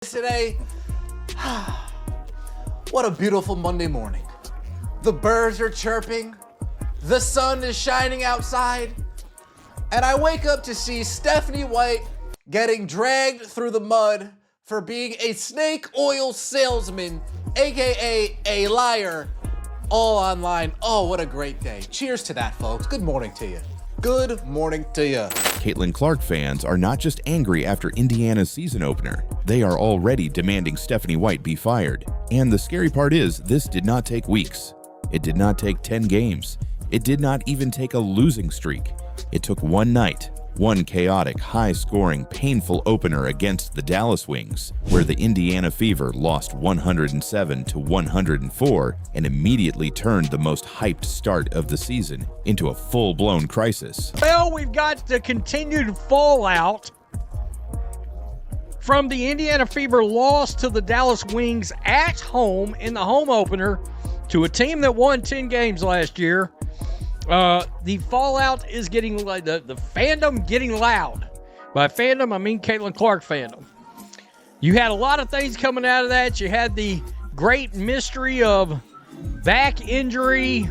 Today, what a beautiful Monday morning. The birds are chirping, the sun is shining outside, and I wake up to see Stephanie White getting dragged through the mud for being a snake oil salesman, aka a liar, all online. Oh, what a great day. Cheers to that, folks. Good morning to you. Good morning to you. Caitlin Clark fans are not just angry after Indiana's season opener, they are already demanding Stephanie White be fired. And the scary part is, this did not take weeks. It did not take 10 games. It did not even take a losing streak. It took one night, one chaotic, high-scoring, painful opener against the Dallas Wings, where the Indiana Fever lost 107-104 and immediately turned the most hyped start of the season into a full-blown crisis. Well, we've got the continued fallout from the Indiana Fever loss to the Dallas Wings at home in the home opener to a team that won 10 games last year. The fallout is getting like the fandom getting loud. By fandom, I mean Caitlin Clark fandom. You had a lot of things coming out of that. You had the great mystery of back injury.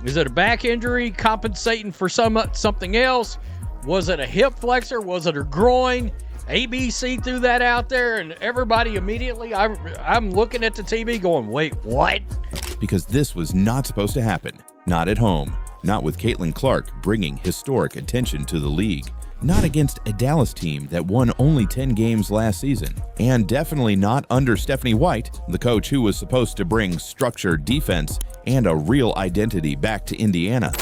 Is it a back injury compensating for something else? Was it a hip flexor? Was it her groin? ABC threw that out there, and everybody immediately, I'm looking at the TV going, wait, what? Because this was not supposed to happen. Not at home. Not with Caitlin Clark bringing historic attention to the league. Not against a Dallas team that won only 10 games last season. And definitely not under Stephanie White, the coach who was supposed to bring structure, defense, and a real identity back to Indiana.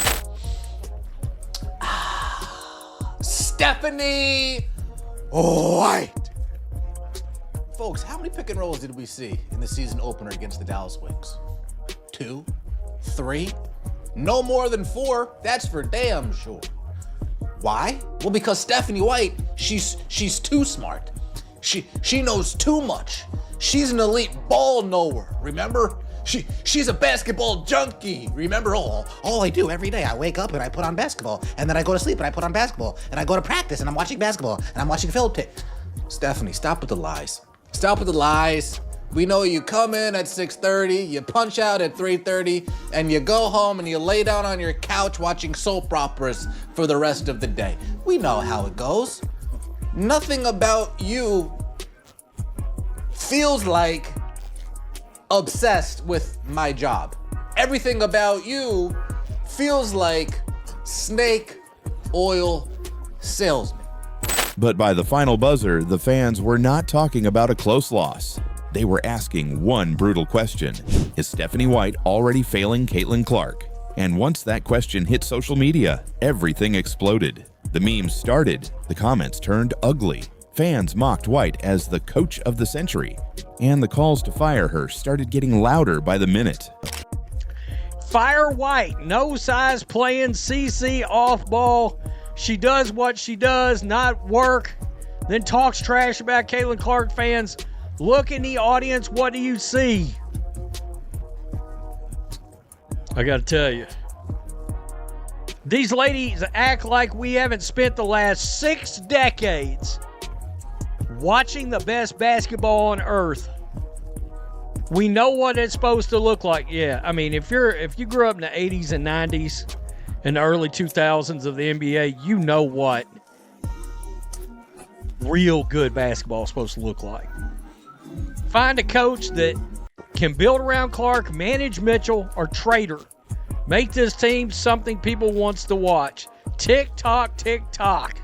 Stephanie White. Folks, how many pick and rolls did we see in the season opener against the Dallas Wings? 2? 3? No more than 4, that's for damn sure. Why? Well, because Stephanie White, she's too smart. She knows too much. She's an elite ball knower, remember? She's a basketball junkie, remember? All I do every day, I wake up and I put on basketball, and then I go to sleep and I put on basketball, and I go to practice and I'm watching basketball, and I'm watching film tape. Stephanie, stop with the lies. Stop with the lies. We know you come in at 6:30, you punch out at 3:30, and you go home and you lay down on your couch watching soap operas for the rest of the day. We know how it goes. Nothing about you feels like obsessed with my job. Everything about you feels like snake oil salesman. But by the final buzzer, the fans were not talking about a close loss. They were asking one brutal question. Is Stephanie White already failing Caitlin Clark? And once that question hit social media, everything exploded. The memes started, the comments turned ugly. Fans mocked White as the coach of the century, and the calls to fire her started getting louder by the minute. Fire White, no size playing CC off ball. She does what she does, not work. Then talks trash about Caitlin Clark fans. Look in the audience, what do you see? I gotta tell you, these ladies act like we haven't spent the last 6 decades watching the best basketball on earth. We know what it's supposed to look like. Yeah, I mean, if you grew up in the 80s and 90s and the early 2000s of the NBA, you know what real good basketball is supposed to look like. Find a coach that can build around Clark, manage Mitchell, or trade her. Make this team something people wants to watch. Tick-tock, tick-tock.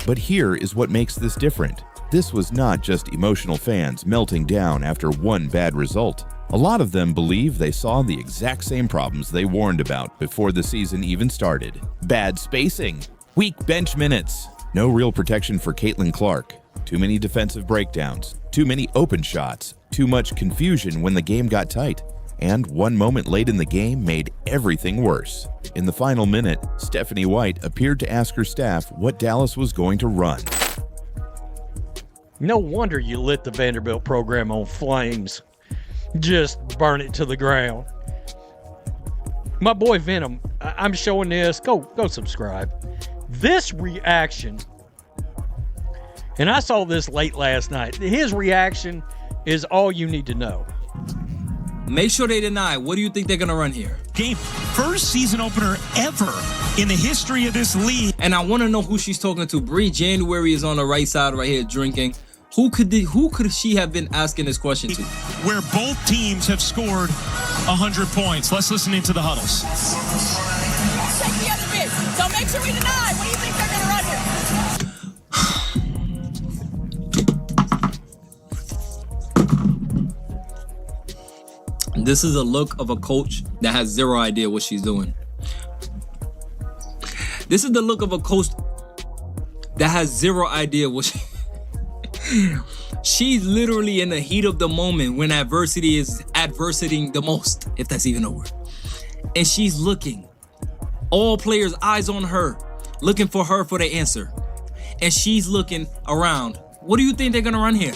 But here is what makes this different. This was not just emotional fans melting down after one bad result. A lot of them believe they saw the exact same problems they warned about before the season even started. Bad spacing, weak bench minutes, no real protection for Caitlin Clark, too many defensive breakdowns, too many open shots, too much confusion when the game got tight, and one moment late in the game made everything worse. In the final minute, Stephanie White appeared to ask her staff what Dallas was going to run. No wonder you lit the Vanderbilt program on flames. Just burn it to the ground. My boy Venom, I'm showing this. Go subscribe. This reaction And I saw this late last night. His reaction is all you need to know. Make sure they deny. What do you think they're going to run here? Game, first season opener ever in the history of this league. And I want to know who she's talking to. Bree January is on the right side right here drinking. Who could she have been asking this question to? Where both teams have scored 100 points. Let's listen into the huddles. Take the other bit. So make sure we deny. What do you think they're going to run here? This is a look of a coach that has zero idea what she's doing. This is the look of a coach that has zero idea what she's literally in the heat of the moment when adversity is adversitying the most, if that's even a word. And she's looking. All players' eyes on her, looking for her for the answer. And she's looking around. What do you think they're going to run here?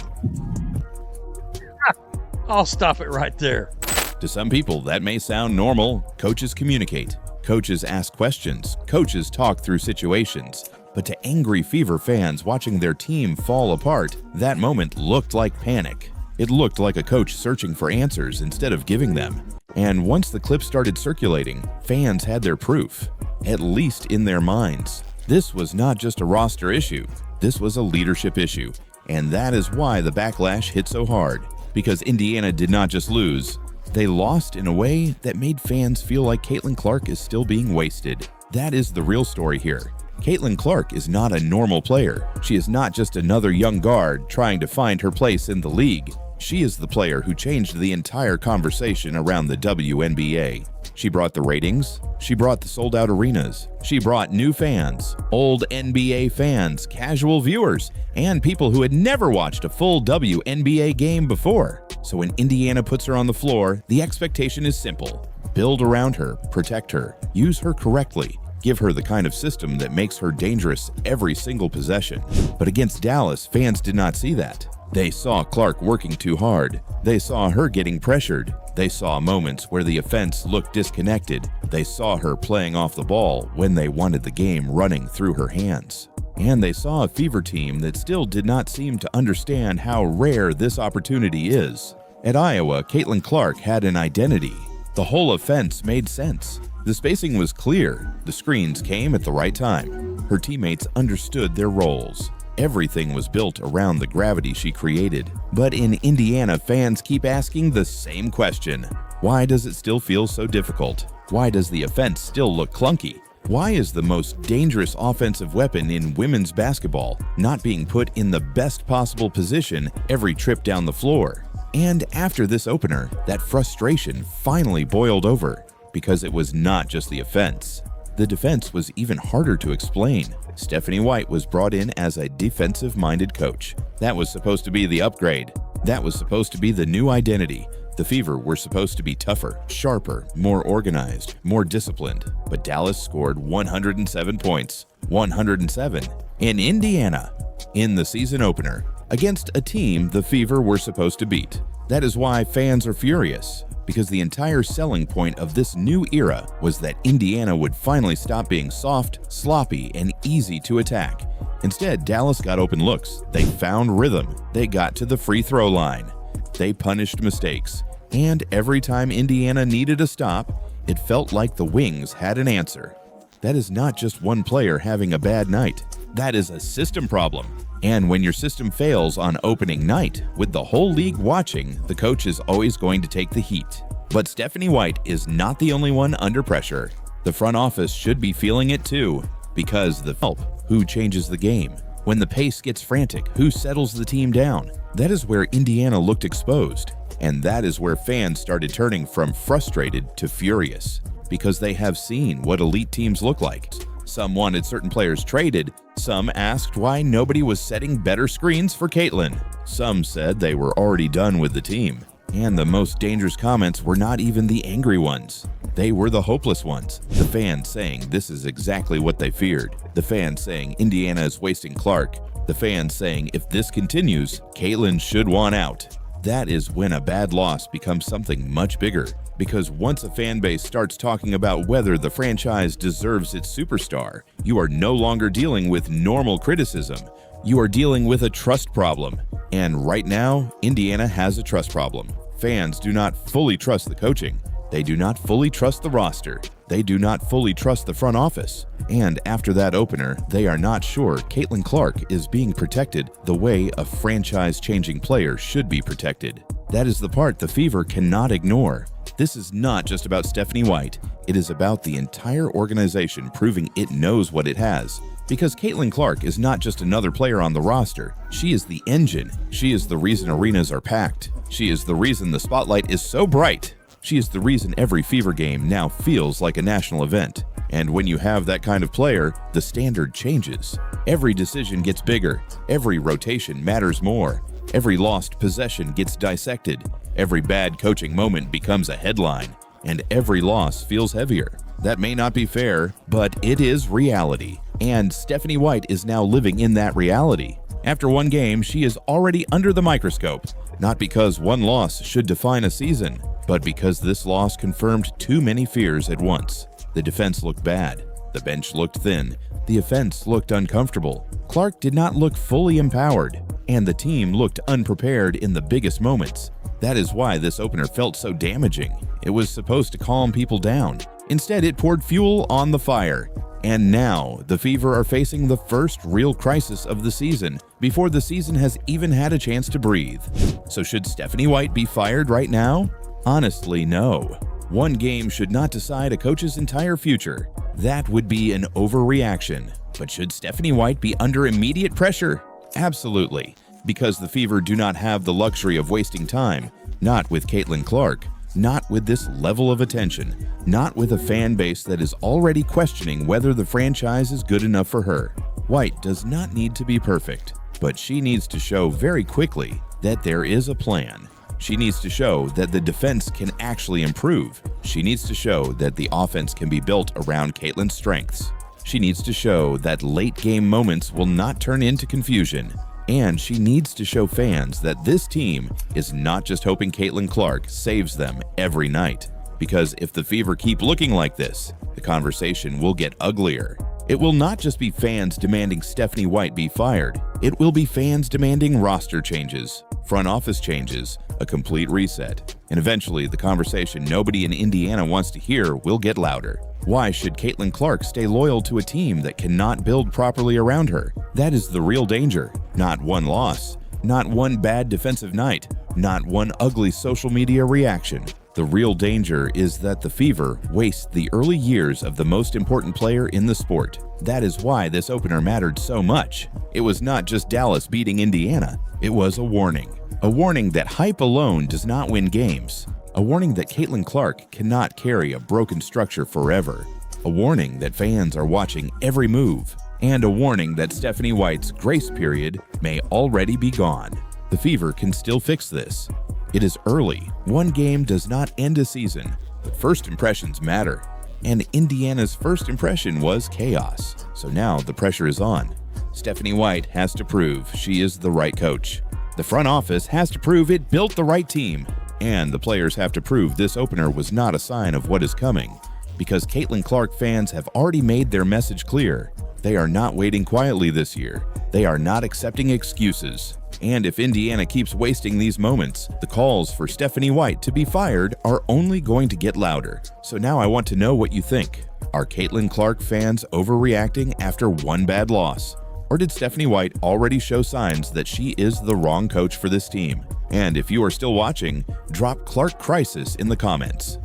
I'll stop it right there. To some people, that may sound normal. Coaches communicate. Coaches ask questions. Coaches talk through situations. But to angry Fever fans watching their team fall apart, that moment looked like panic. It looked like a coach searching for answers instead of giving them. And once the clip started circulating, fans had their proof, at least in their minds. This was not just a roster issue. This was a leadership issue. And that is why the backlash hit so hard. Because Indiana did not just lose, they lost in a way that made fans feel like Caitlin Clark is still being wasted. That is the real story here. Caitlin Clark is not a normal player. She is not just another young guard trying to find her place in the league. She is the player who changed the entire conversation around the WNBA. She brought the ratings. She brought the sold-out arenas. She brought new fans, old NBA fans, casual viewers, and people who had never watched a full WNBA game before. So when Indiana puts her on the floor, the expectation is simple. Build around her, protect her, use her correctly, give her the kind of system that makes her dangerous every single possession. But against Dallas, fans did not see that. They saw Clark working too hard. They saw her getting pressured. They saw moments where the offense looked disconnected. They saw her playing off the ball when they wanted the game running through her hands. And they saw a Fever team that still did not seem to understand how rare this opportunity is. At Iowa, Caitlin Clark had an identity. The whole offense made sense. The spacing was clear. The screens came at the right time. Her teammates understood their roles. Everything was built around the gravity she created. But in Indiana, fans keep asking the same question. Why does it still feel so difficult? Why does the offense still look clunky? Why is the most dangerous offensive weapon in women's basketball not being put in the best possible position every trip down the floor? And after this opener, that frustration finally boiled over because it was not just the offense. The defense was even harder to explain. Stephanie White was brought in as a defensive-minded coach. That was supposed to be the upgrade. That was supposed to be the new identity. The Fever were supposed to be tougher, sharper, more organized, more disciplined. But Dallas scored 107 points, 107, in Indiana, in the season opener, against a team the Fever were supposed to beat. That is why fans are furious, because the entire selling point of this new era was that Indiana would finally stop being soft, sloppy, and easy to attack. Instead, Dallas got open looks. They found rhythm. They got to the free throw line. They punished mistakes. And every time Indiana needed a stop, it felt like the Wings had an answer. That is not just one player having a bad night. That is a system problem. And when your system fails on opening night, with the whole league watching, the coach is always going to take the heat. But Stephanie White is not the only one under pressure. The front office should be feeling it too, because the help, who changes the game? When the pace gets frantic, who settles the team down? That is where Indiana looked exposed. And that is where fans started turning from frustrated to furious, because they have seen what elite teams look like. Some wanted certain players traded. Some asked why nobody was setting better screens for Caitlin. Some said they were already done with the team. And the most dangerous comments were not even the angry ones. They were the hopeless ones. The fans saying this is exactly what they feared. The fans saying Indiana is wasting Clark. The fans saying if this continues, Caitlin should want out. That is when a bad loss becomes something much bigger. Because once a fan base starts talking about whether the franchise deserves its superstar, you are no longer dealing with normal criticism. You are dealing with a trust problem. And right now, Indiana has a trust problem. Fans do not fully trust the coaching. They do not fully trust the roster. They do not fully trust the front office. And after that opener, they are not sure Caitlin Clark is being protected the way a franchise-changing player should be protected. That is the part the Fever cannot ignore. This is not just about Stephanie White. It is about the entire organization proving it knows what it has. Because Caitlin Clark is not just another player on the roster. She is the engine. She is the reason arenas are packed. She is the reason the spotlight is so bright. She is the reason every Fever game now feels like a national event. And when you have that kind of player, the standard changes. Every decision gets bigger. Every rotation matters more. Every lost possession gets dissected. Every bad coaching moment becomes a headline. And every loss feels heavier. That may not be fair, but it is reality. And Stephanie White is now living in that reality. After one game, she is already under the microscope. Not because one loss should define a season, but because this loss confirmed too many fears at once. The defense looked bad. The bench looked thin. The offense looked uncomfortable. Clark did not look fully empowered. And the team looked unprepared in the biggest moments. That is why this opener felt so damaging. It was supposed to calm people down. Instead, it poured fuel on the fire. And now, the Fever are facing the first real crisis of the season before the season has even had a chance to breathe. So should Stephanie White be fired right now? Honestly, no. One game should not decide a coach's entire future. That would be an overreaction. But should Stephanie White be under immediate pressure? Absolutely. Because the Fever do not have the luxury of wasting time. Not with Caitlin Clark. Not with this level of attention. Not with a fan base that is already questioning whether the franchise is good enough for her. White does not need to be perfect, but she needs to show very quickly that there is a plan. She needs to show that the defense can actually improve. She needs to show that the offense can be built around Caitlin's strengths. She needs to show that late-game moments will not turn into confusion. And she needs to show fans that this team is not just hoping Caitlin Clark saves them every night. Because if the Fever keep looking like this, the conversation will get uglier. It will not just be fans demanding Stephanie White be fired. It will be fans demanding roster changes, front office changes, a complete reset. And eventually, the conversation nobody in Indiana wants to hear will get louder. Why should Caitlin Clark stay loyal to a team that cannot build properly around her? That is the real danger. Not one loss, not one bad defensive night, not one ugly social media reaction. The real danger is that the Fever waste the early years of the most important player in the sport. That is why this opener mattered so much. It was not just Dallas beating Indiana. It was a warning. A warning that hype alone does not win games. A warning that Caitlin Clark cannot carry a broken structure forever. A warning that fans are watching every move. And a warning that Stephanie White's grace period may already be gone. The Fever can still fix this. It is early. One game does not end a season, but first impressions matter. And Indiana's first impression was chaos. So now the pressure is on. Stephanie White has to prove she is the right coach. The front office has to prove it built the right team. And the players have to prove this opener was not a sign of what is coming. Because Caitlin Clark fans have already made their message clear. They are not waiting quietly this year. They are not accepting excuses. And if Indiana keeps wasting these moments, the calls for Stephanie White to be fired are only going to get louder. So now I want to know what you think. Are Caitlin Clark fans overreacting after one bad loss? Or did Stephanie White already show signs that she is the wrong coach for this team? And if you are still watching, drop Clark Crisis in the comments.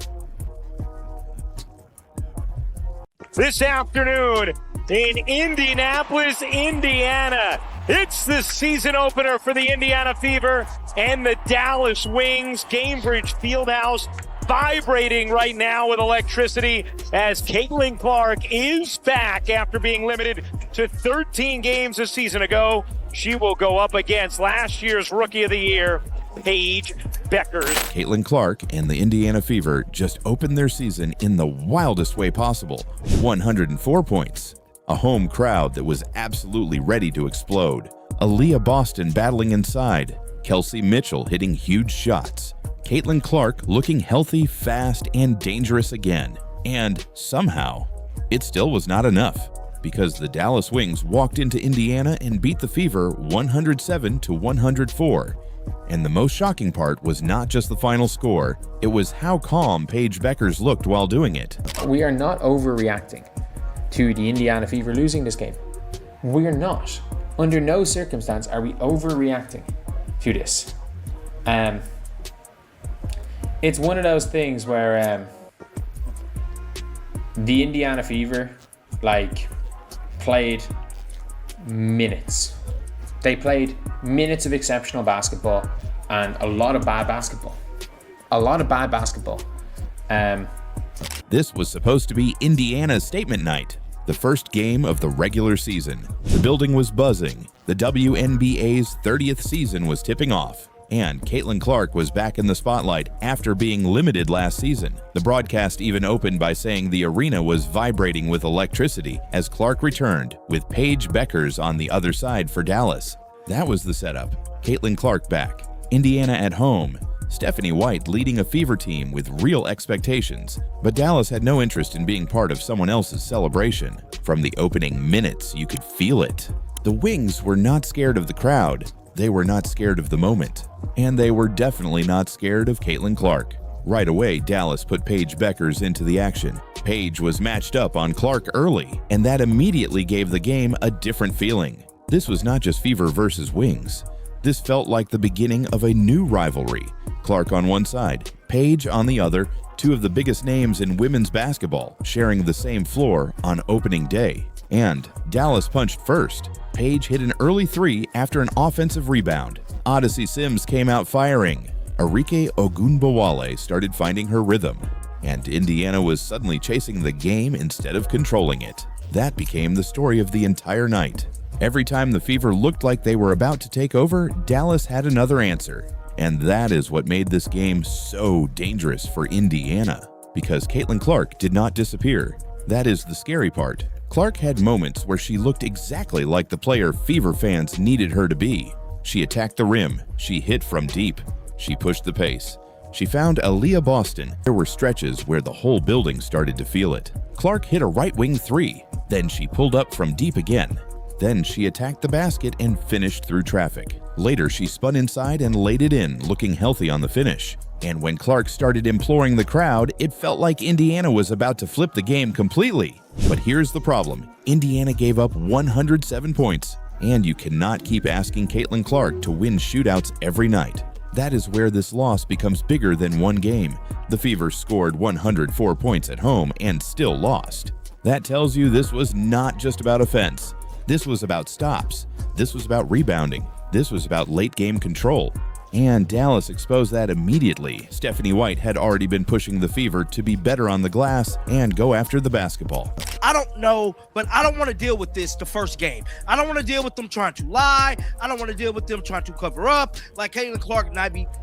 This afternoon in Indianapolis, Indiana. It's the season opener for the Indiana Fever and the Dallas Wings. Gainbridge Fieldhouse vibrating right now with electricity as Caitlin Clark is back after being limited to 13 games a season ago. She will go up against last year's Rookie of the Year, Paige Beckers. Caitlin Clark and the Indiana Fever just opened their season in the wildest way possible. 104 points. A home crowd that was absolutely ready to explode. Aaliyah Boston battling inside. Kelsey Mitchell hitting huge shots. Caitlin Clark looking healthy, fast, and dangerous again. And somehow, it still was not enough. because the Dallas Wings walked into Indiana and beat the Fever 107-104. And the most shocking part was not just the final score, it was how calm Paige Beckers looked while doing it. We are not overreacting to the Indiana Fever losing this game. We are not. Under no circumstance are we overreacting to this. It's one of those things where the Indiana Fever played minutes. They played minutes of exceptional basketball and a lot of bad basketball. This was supposed to be Indiana's statement night, the first game of the regular season. The building was buzzing, the WNBA's 30th season was tipping off, and Caitlin Clark was back in the spotlight after being limited last season. The broadcast even opened by saying the arena was vibrating with electricity as Clark returned, with Paige Beckers on the other side for Dallas. That was the setup. Caitlin Clark back, Indiana at home, Stephanie White leading a Fever team with real expectations. But Dallas had no interest in being part of someone else's celebration. From the opening minutes, you could feel it. The Wings were not scared of the crowd. They were not scared of the moment. And they were definitely not scared of Caitlin Clark. Right away, Dallas put Paige Beckers into the action. Paige was matched up on Clark early, and that immediately gave the game a different feeling. This was not just Fever versus Wings. This felt like the beginning of a new rivalry. Clark on one side, Paige on the other, two of the biggest names in women's basketball, sharing the same floor on opening day. And Dallas punched first. Paige hit an early three after an offensive rebound. Odyssey Sims came out firing. Arike Ogunbowale started finding her rhythm. And Indiana was suddenly chasing the game instead of controlling it. That became the story of the entire night. Every time the Fever looked like they were about to take over, Dallas had another answer. And that is what made this game so dangerous for Indiana, because Caitlin Clark did not disappear. That is the scary part. Clark had moments where she looked exactly like the player Fever fans needed her to be. She attacked the rim, she hit from deep, she pushed the pace. She found Aaliyah Boston. There were stretches where the whole building started to feel it. Clark hit a right wing three, then she pulled up from deep again. Then she attacked the basket and finished through traffic. Later, she spun inside and laid it in, looking healthy on the finish. And when Clark started imploring the crowd, it felt like Indiana was about to flip the game completely. But here's the problem. Indiana gave up 107 points, and you cannot keep asking Caitlin Clark to win shootouts every night. That is where this loss becomes bigger than one game. The Fever scored 104 points at home and still lost. That tells you this was not just about offense. This was about stops. This was about rebounding. This was about late game control. And Dallas exposed that immediately. Stephanie White had already been pushing the Fever to be better on the glass and go after the basketball. I don't know, but I don't want to deal with this the first game. I don't want to deal with them trying to lie. I don't want to deal with them trying to cover up. Like Caitlin Clark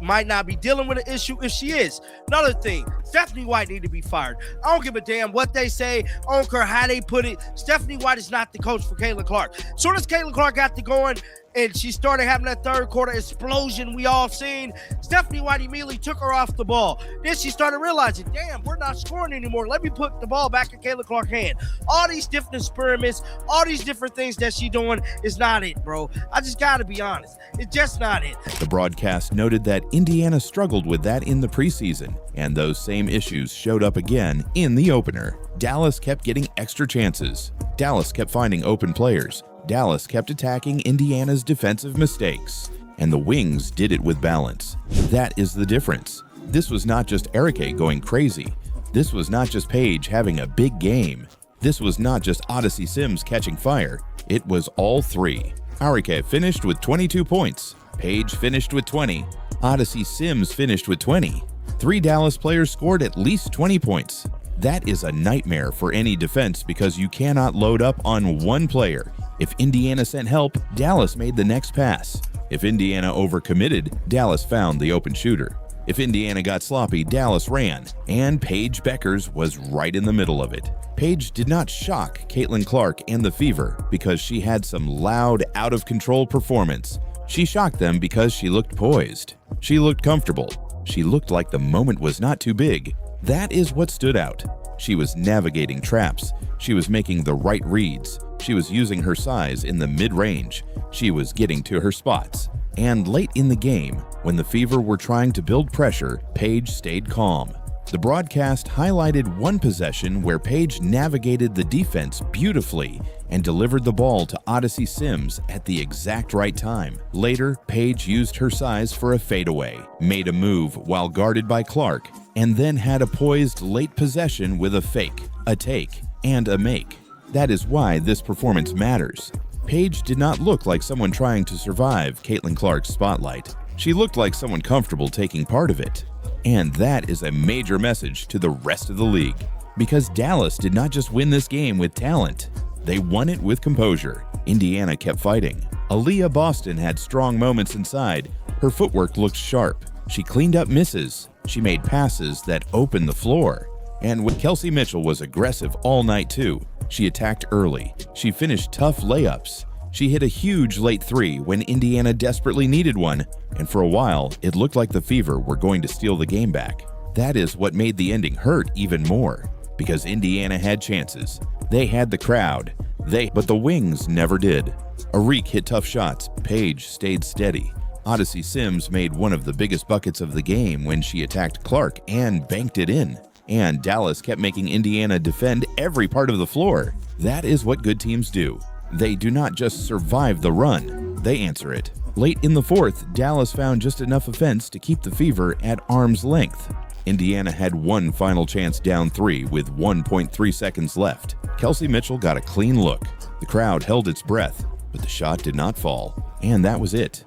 might not be dealing with an issue if she is. Another thing, Stephanie White need to be fired. I don't give a damn what they say. I don't care how they put it. Stephanie White is not the coach for Caitlin Clark. As soon as Caitlin Clark got to going, and she started having that third quarter explosion we all seen, Stephanie White immediately took her off the ball. Then she started realizing, damn, we're not scoring anymore. Let me put the ball back in Caitlin Clark's hand. All these different experiments, all these different things that she doing is not it, bro. I just got to be honest. It's just not it. The broadcast noted that Indiana struggled with that in the preseason, and those same issues showed up again in the opener. Dallas kept getting extra chances. Dallas kept finding open players. Dallas kept attacking Indiana's defensive mistakes, and the Wings did it with balance. That is the difference. This was not just Arike going crazy. This was not just Paige having a big game. This was not just Odyssey Sims catching fire. It was all three. Arike finished with 22 points. Paige finished with 20. Odyssey Sims finished with 20. 3 Dallas players scored at least 20 points. That is a nightmare for any defense because you cannot load up on one player. If Indiana sent help, Dallas made the next pass. If Indiana overcommitted, Dallas found the open shooter. If Indiana got sloppy, Dallas ran, and Paige Beckers was right in the middle of it. Paige did not shock Caitlin Clark and the Fever because she had some loud, out-of-control performance. She shocked them because she looked poised. She looked comfortable. She looked like the moment was not too big. That is what stood out. She was navigating traps. She was making the right reads. She was using her size in the mid-range. She was getting to her spots. And late in the game, when the Fever were trying to build pressure, Paige stayed calm. The broadcast highlighted one possession where Paige navigated the defense beautifully and delivered the ball to Odyssey Sims at the exact right time. Later, Paige used her size for a fadeaway, made a move while guarded by Clark, and then had a poised late possession with a fake, a take, and a make. That is why this performance matters. Paige did not look like someone trying to survive Caitlin Clark's spotlight. She looked like someone comfortable taking part of it. And that is a major message to the rest of the league. Because Dallas did not just win this game with talent, they won it with composure. Indiana kept fighting. Aaliyah Boston had strong moments inside. Her footwork looked sharp. She cleaned up misses. She made passes that opened the floor. And when Kelsey Mitchell was aggressive all night too, she attacked early. She finished tough layups. She hit a huge late three when Indiana desperately needed one, and for a while, it looked like the Fever were going to steal the game back. That is what made the ending hurt even more, because Indiana had chances. They had the crowd. But the Wings never did. Arik hit tough shots. Paige stayed steady. Odyssey Sims made one of the biggest buckets of the game when she attacked Clark and banked it in. And Dallas kept making Indiana defend every part of the floor. That is what good teams do. They do not just survive the run, they answer it. Late in the fourth, Dallas found just enough offense to keep the Fever at arm's length. Indiana had one final chance down three with 1.3 seconds left. Kelsey Mitchell got a clean look. The crowd held its breath, but the shot did not fall. And that was it.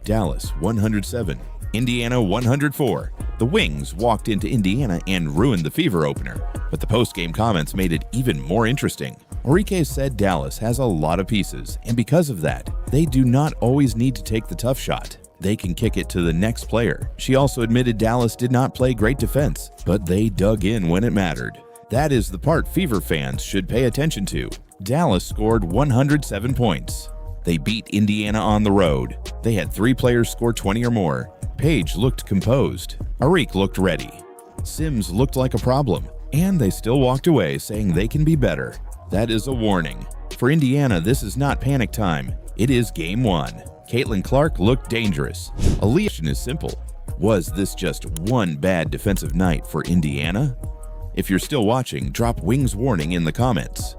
Dallas 107, Indiana 104. The Wings walked into Indiana and ruined the Fever opener, but the post-game comments made it even more interesting. Enrique said Dallas has a lot of pieces, and because of that, they do not always need to take the tough shot. They can kick it to the next player. She also admitted Dallas did not play great defense, but they dug in when it mattered. That is the part Fever fans should pay attention to. Dallas scored 107 points. They beat Indiana on the road. They had 3 players score 20 or more. Paige looked composed. Arik looked ready. Sims looked like a problem, and they still walked away saying they can be better. That is a warning. For Indiana, this is not panic time. It is game 1. Caitlin Clark looked dangerous. Aaliyah is simple. Was this just one bad defensive night for Indiana? If you're still watching, drop Wings warning in the comments.